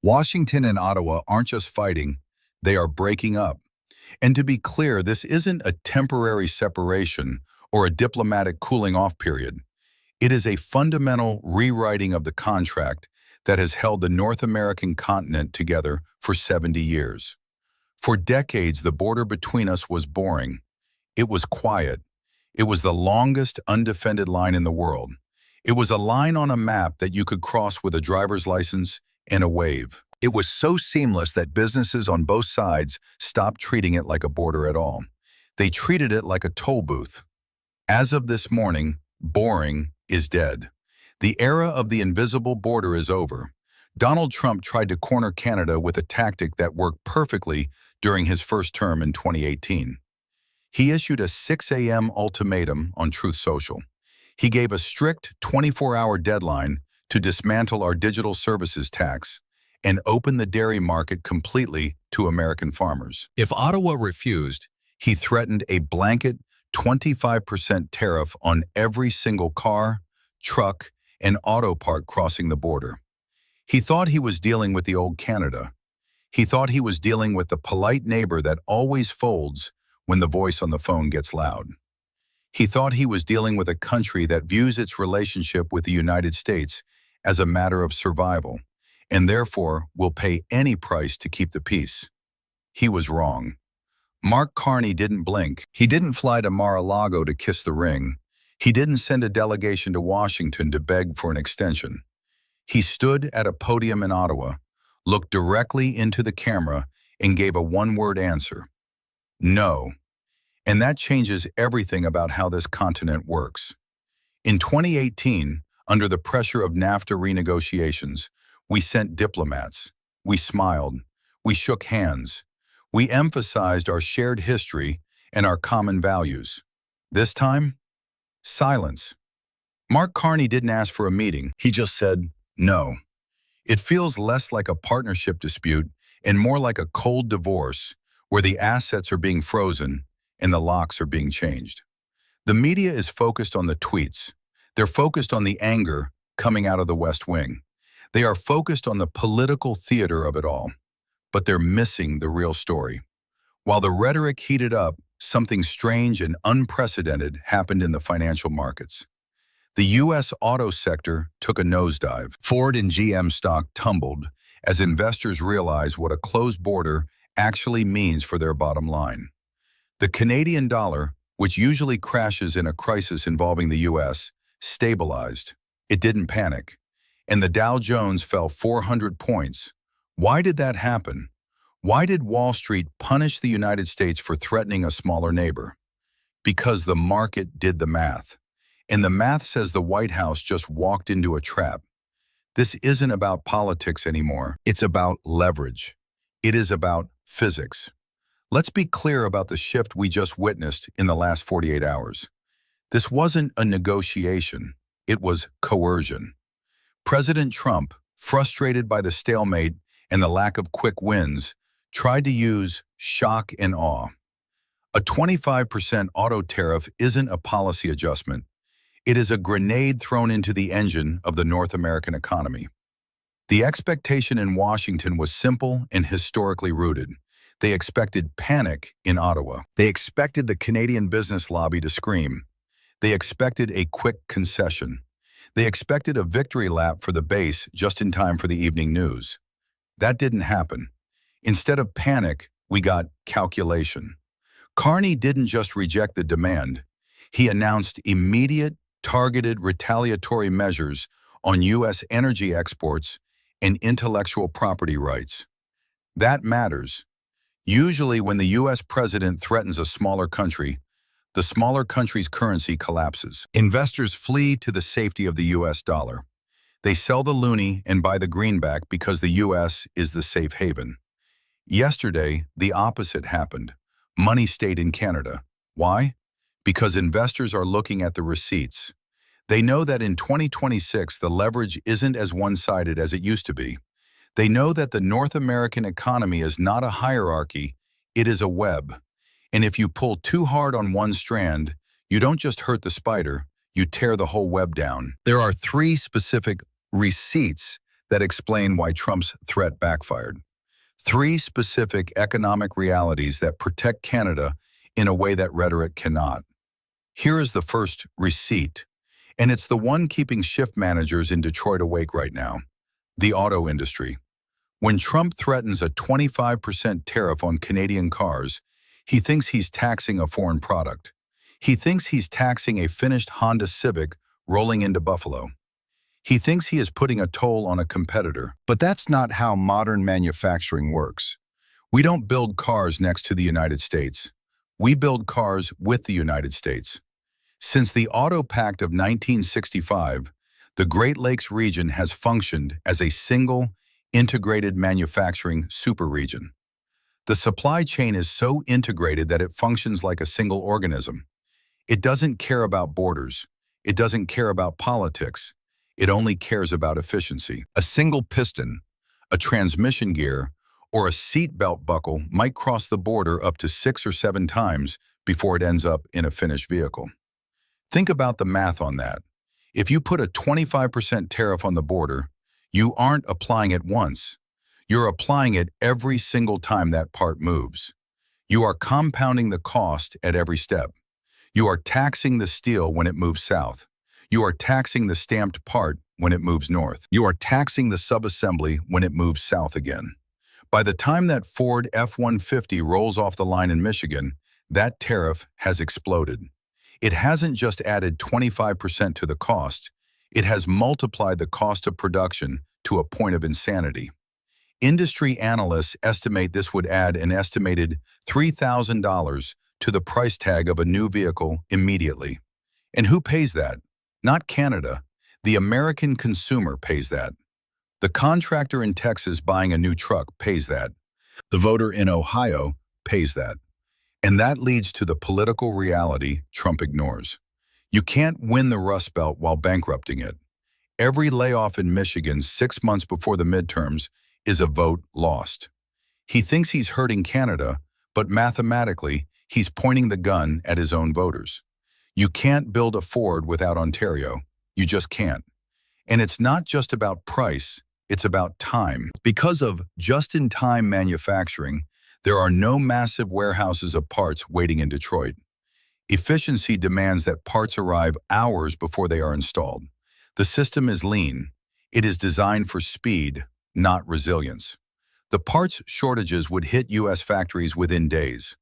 Washington and Ottawa aren't just fighting, they are breaking up. And to be clear, this isn't a temporary separation or a diplomatic cooling-off period. It is a fundamental rewriting of the contract that has held the North American continent together for 70 years. For decades, the border between us was boring. It was quiet. It was the longest undefended line in the world. It was a line on a map that you could cross with a driver's license and a wave. It was so seamless that businesses on both sides stopped treating it like a border at all. They treated it like a toll booth. As of this morning, boring is dead. The era of the invisible border is over. Donald Trump tried to corner Canada with a tactic that worked perfectly during his first term in 2018. He issued a 6 a.m. ultimatum on Truth Social. He gave a strict 24-hour deadline to dismantle our digital services tax and open the dairy market completely to American farmers. If Ottawa refused, he threatened a blanket 25% tariff on every single car, truck, and auto part crossing the border. He thought he was dealing with the old Canada. He thought he was dealing with the polite neighbor that always folds when the voice on the phone gets loud. He thought he was dealing with a country that views its relationship with the United States as a matter of survival, and therefore will pay any price to keep the peace. He was wrong. Mark Carney didn't blink. He didn't fly to Mar-a-Lago to kiss the ring. He didn't send a delegation to Washington to beg for an extension. He stood at a podium in Ottawa, looked directly into the camera, and gave a one-word answer: no. And that changes everything about how this continent works. In 2018, under the pressure of NAFTA renegotiations, we sent diplomats. We smiled. We shook hands. We emphasized our shared history and our common values. This time, silence. Mark Carney didn't ask for a meeting. He just said, no. It feels less like a partnership dispute and more like a cold divorce where the assets are being frozen and the locks are being changed. The media is focused on the tweets. They're focused on the anger coming out of the West Wing. They are focused on the political theater of it all, but they're missing the real story. While the rhetoric heated up, something strange and unprecedented happened in the financial markets. The U.S. auto sector took a nosedive. Ford and GM stock tumbled as investors realized what a closed border actually means for their bottom line. The Canadian dollar, which usually crashes in a crisis involving the U.S., stabilized. It didn't panic. And the Dow Jones fell 400 points. Why did that happen? Why did Wall Street punish the United States for threatening a smaller neighbor? Because the market did the math. And the math says the White House just walked into a trap. This isn't about politics anymore. It's about leverage. It is about physics. Let's be clear about the shift we just witnessed in the last 48 hours. This wasn't a negotiation. It was coercion. President Trump, frustrated by the stalemate and the lack of quick wins, tried to use shock and awe. A 25% auto tariff isn't a policy adjustment. It is a grenade thrown into the engine of the North American economy. The expectation in Washington was simple and historically rooted. They expected panic in Ottawa. They expected the Canadian business lobby to scream. They expected a quick concession. They expected a victory lap for the base just in time for the evening news. That didn't happen. Instead of panic, we got calculation. Carney didn't just reject the demand. He announced immediate, targeted retaliatory measures on U.S. energy exports and intellectual property rights. That matters. Usually when the U.S. president threatens a smaller country, the smaller country's currency collapses. Investors flee to the safety of the U.S. dollar. They sell the loonie and buy the greenback because the U.S. is the safe haven. Yesterday, the opposite happened. Money stayed in Canada. Why? Because investors are looking at the receipts. They know that in 2026, the leverage isn't as one-sided as it used to be. They know that the North American economy is not a hierarchy, it is a web. And if you pull too hard on one strand, you don't just hurt the spider, you tear the whole web down. There are three specific receipts that explain why Trump's threat backfired. Three specific economic realities that protect Canada in a way that rhetoric cannot. Here is the first receipt, and it's the one keeping shift managers in Detroit awake right now: the auto industry. When Trump threatens a 25% tariff on Canadian cars, he thinks he's taxing a foreign product. He thinks he's taxing a finished Honda Civic rolling into Buffalo. He thinks he is putting a toll on a competitor. But that's not how modern manufacturing works. We don't build cars next to the United States. We build cars with the United States. Since the Auto Pact of 1965, the Great Lakes region has functioned as a single, integrated manufacturing superregion. The supply chain is so integrated that it functions like a single organism. It doesn't care about borders. It doesn't care about politics. It only cares about efficiency. A single piston, a transmission gear, or a seatbelt buckle might cross the border up to 6 or 7 times before it ends up in a finished vehicle. Think about the math on that. If you put a 25% tariff on the border, you aren't applying it once. You're applying it every single time that part moves. You are compounding the cost at every step. You are taxing the steel when it moves south. You are taxing the stamped part when it moves north. You are taxing the subassembly when it moves south again. By the time that Ford F-150 rolls off the line in Michigan, that tariff has exploded. It hasn't just added 25% to the cost, it has multiplied the cost of production to a point of insanity. Industry analysts estimate this would add an estimated $3,000 to the price tag of a new vehicle immediately. And who pays that? Not Canada. The American consumer pays that. The contractor in Texas buying a new truck pays that. The voter in Ohio pays that. And that leads to the political reality Trump ignores. You can't win the Rust Belt while bankrupting it. Every layoff in Michigan 6 months before the midterms is a vote lost. He thinks he's hurting Canada, but mathematically, he's pointing the gun at his own voters. You can't build a Ford without Ontario. You just can't. And it's not just about price, it's about time. Because of just-in-time manufacturing, there are no massive warehouses of parts waiting in Detroit. Efficiency demands that parts arrive hours before they are installed. The system is lean. It is designed for speed, not resilience. The parts shortages would hit U.S. factories within days.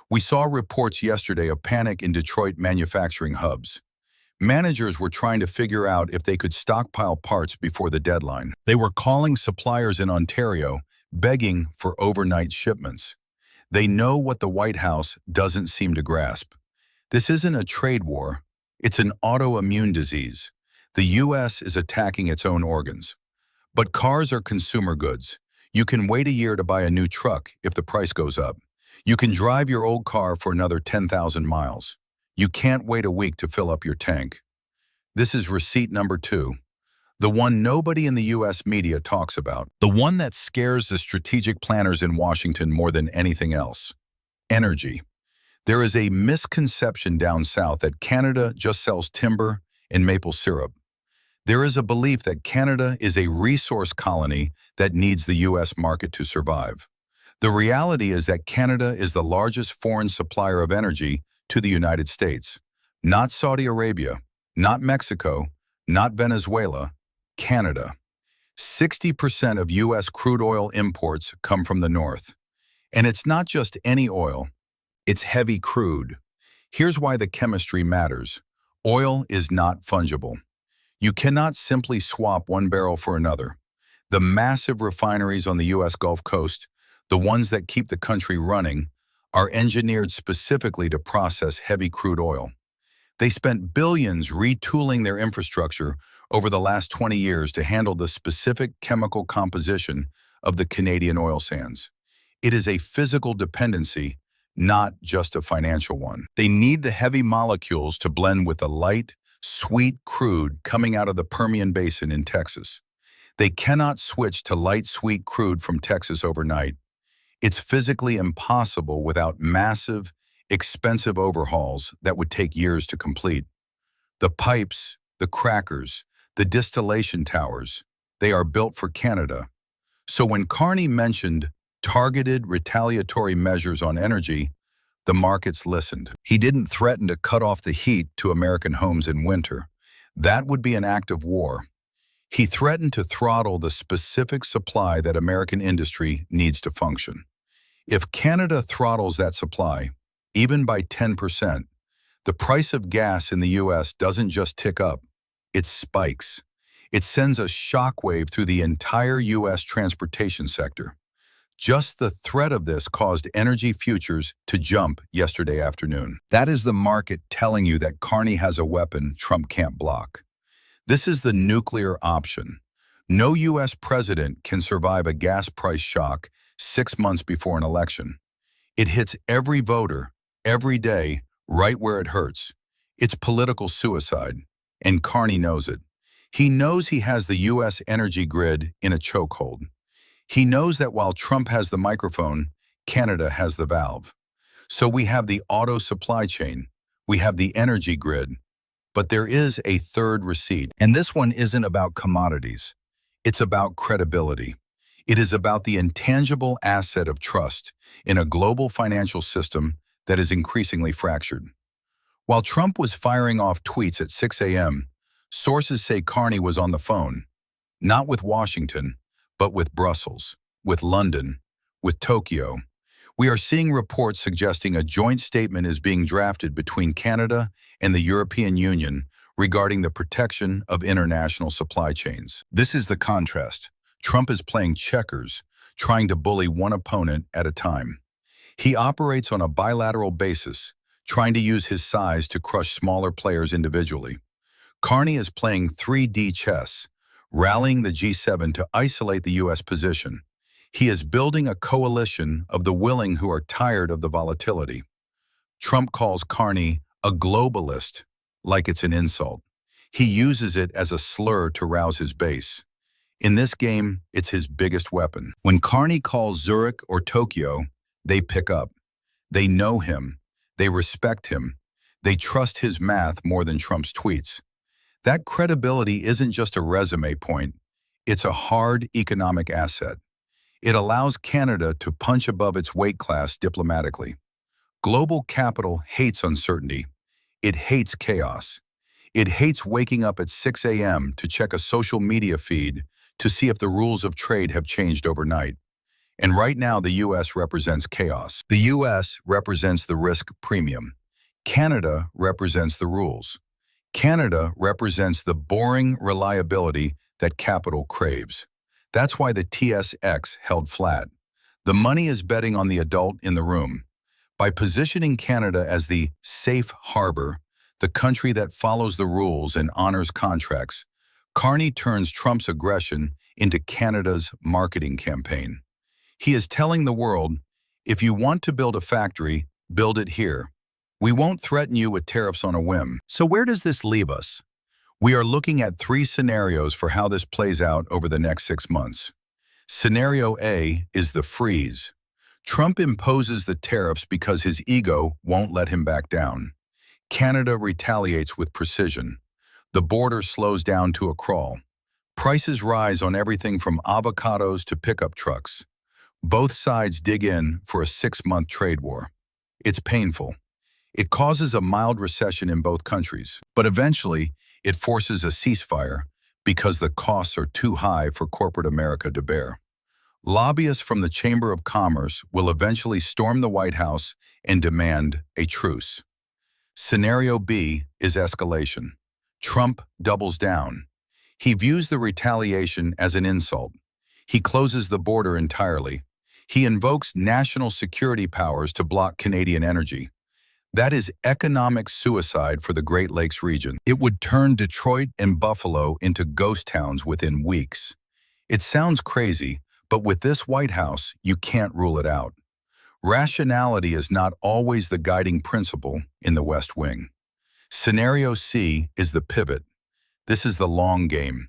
We saw reports yesterday of panic in Detroit manufacturing hubs. Managers were trying to figure out if they could stockpile parts before the deadline. They were calling suppliers in Ontario, begging for overnight shipments. They know what the White House doesn't seem to grasp. This isn't a trade war. It's an autoimmune disease. The U.S. is attacking its own organs. But cars are consumer goods. You can wait a year to buy a new truck if the price goes up. You can drive your old car for another 10,000 miles. You can't wait a week to fill up your tank. This is receipt number 2, the one nobody in the U.S. media talks about, the one that scares the strategic planners in Washington more than anything else. Energy. There is a misconception down south that Canada just sells timber and maple syrup. There is a belief that Canada is a resource colony that needs the U.S. market to survive. The reality is that Canada is the largest foreign supplier of energy to the United States. Not Saudi Arabia, not Mexico, not Venezuela, Canada. 60% of U.S. crude oil imports come from the north. And it's not just any oil, it's heavy crude. Here's why the chemistry matters. Oil is not fungible. You cannot simply swap one barrel for another. The massive refineries on the U.S. Gulf Coast, the ones that keep the country running, are engineered specifically to process heavy crude oil. They spent billions retooling their infrastructure over the last 20 years to handle the specific chemical composition of the Canadian oil sands. It is a physical dependency, not just a financial one. They need the heavy molecules to blend with the light, sweet crude coming out of the Permian Basin in Texas. They cannot switch to light, sweet crude from Texas overnight. It's physically impossible without massive, expensive overhauls that would take years to complete. The pipes, the crackers, the distillation towers, They are built for Canada. So when Carney mentioned targeted retaliatory measures on energy, the markets listened. He didn't threaten to cut off the heat to American homes in winter. That would be an act of war. He threatened to throttle the specific supply that American industry needs to function. If Canada throttles that supply, even by 10%, the price of gas in the U.S. doesn't just tick up, it spikes. It sends a shockwave through the entire U.S. transportation sector. Just the threat of this caused energy futures to jump yesterday afternoon. That is the market telling you that Carney has a weapon Trump can't block. This is the nuclear option. No U.S. president can survive a gas price shock 6 months before an election. It hits every voter, every day, right where it hurts. It's political suicide, and Carney knows it. He knows he has the U.S. energy grid in a chokehold. He knows that while Trump has the microphone, Canada has the valve. So we have the auto supply chain, we have the energy grid, but there is a third receipt. And this one isn't about commodities. It's about credibility. It is about the intangible asset of trust in a global financial system that is increasingly fractured. While Trump was firing off tweets at 6 a.m., sources say Carney was on the phone, not with Washington, but with Brussels, with London, with Tokyo. We are seeing reports suggesting a joint statement is being drafted between Canada and the European Union regarding the protection of international supply chains. This is the contrast. Trump is playing checkers, trying to bully one opponent at a time. He operates on a bilateral basis, trying to use his size to crush smaller players individually. Carney is playing 3D chess, rallying the G7 to isolate the U.S. position. He is building a coalition of the willing who are tired of the volatility. Trump calls Carney a globalist, like it's an insult. He uses it as a slur to rouse his base. In this game, it's his biggest weapon. When Carney calls Zurich or Tokyo, they pick up. They know him. They respect him. They trust his math more than Trump's tweets. That credibility isn't just a resume point. It's a hard economic asset. It allows Canada to punch above its weight class diplomatically. Global capital hates uncertainty. It hates chaos. It hates waking up at 6 a.m. to check a social media feed to see if the rules of trade have changed overnight. And right now, the U.S. represents chaos. The U.S. represents the risk premium. Canada represents the rules. Canada represents the boring reliability that capital craves. That's why the TSX held flat. The money is betting on the adult in the room. By positioning Canada as the safe harbor, the country that follows the rules and honors contracts, Carney turns Trump's aggression into Canada's marketing campaign. He is telling the world, if you want to build a factory, build it here. We won't threaten you with tariffs on a whim. So where does this leave us? We are looking at 3 scenarios for how this plays out over the next 6 months. Scenario A is the freeze. Trump imposes the tariffs because his ego won't let him back down. Canada retaliates with precision. The border slows down to a crawl. Prices rise on everything from avocados to pickup trucks. Both sides dig in for a 6-month trade war. It's painful. It causes a mild recession in both countries, but eventually it forces a ceasefire because the costs are too high for corporate America to bear. Lobbyists from the Chamber of Commerce will eventually storm the White House and demand a truce. Scenario B is escalation. Trump doubles down. He views the retaliation as an insult. He closes the border entirely. He invokes national security powers to block Canadian energy. That is economic suicide for the Great Lakes region. It would turn Detroit and Buffalo into ghost towns within weeks. It sounds crazy, but with this White House, you can't rule it out. Rationality is not always the guiding principle in the West Wing. Scenario C is the pivot. This is the long game.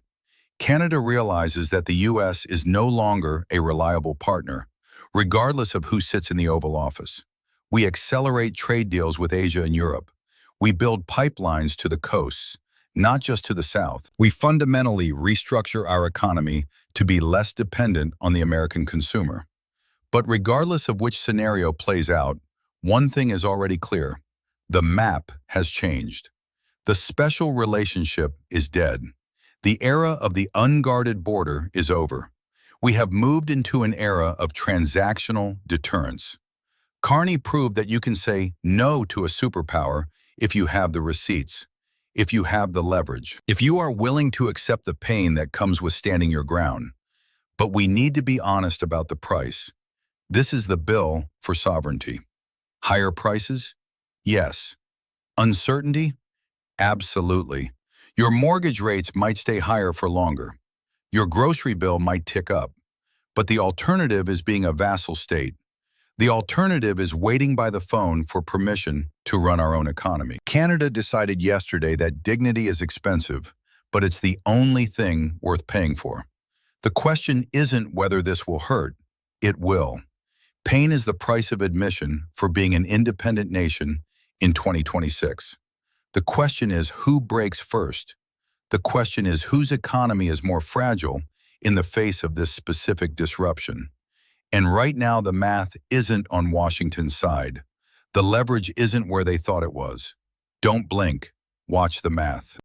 Canada realizes that the U.S. is no longer a reliable partner, regardless of who sits in the Oval Office. We accelerate trade deals with Asia and Europe. We build pipelines to the coasts, not just to the South. We fundamentally restructure our economy to be less dependent on the American consumer. But regardless of which scenario plays out, one thing is already clear. The map has changed. The special relationship is dead. The era of the unguarded border is over. We have moved into an era of transactional deterrence. Carney proved that you can say no to a superpower if you have the receipts, if you have the leverage, if you are willing to accept the pain that comes with standing your ground. But we need to be honest about the price. This is the bill for sovereignty. Higher prices? Yes. Uncertainty? Absolutely. Your mortgage rates might stay higher for longer. Your grocery bill might tick up. But the alternative is being a vassal state. The alternative is waiting by the phone for permission to run our own economy. Canada decided yesterday that dignity is expensive, but it's the only thing worth paying for. The question isn't whether this will hurt. It will. Pain is the price of admission for being an independent nation in 2026. The question is who breaks first? The question is whose economy is more fragile in the face of this specific disruption? And right now the math isn't on Washington's side. The leverage isn't where they thought it was. Don't blink. Watch the math.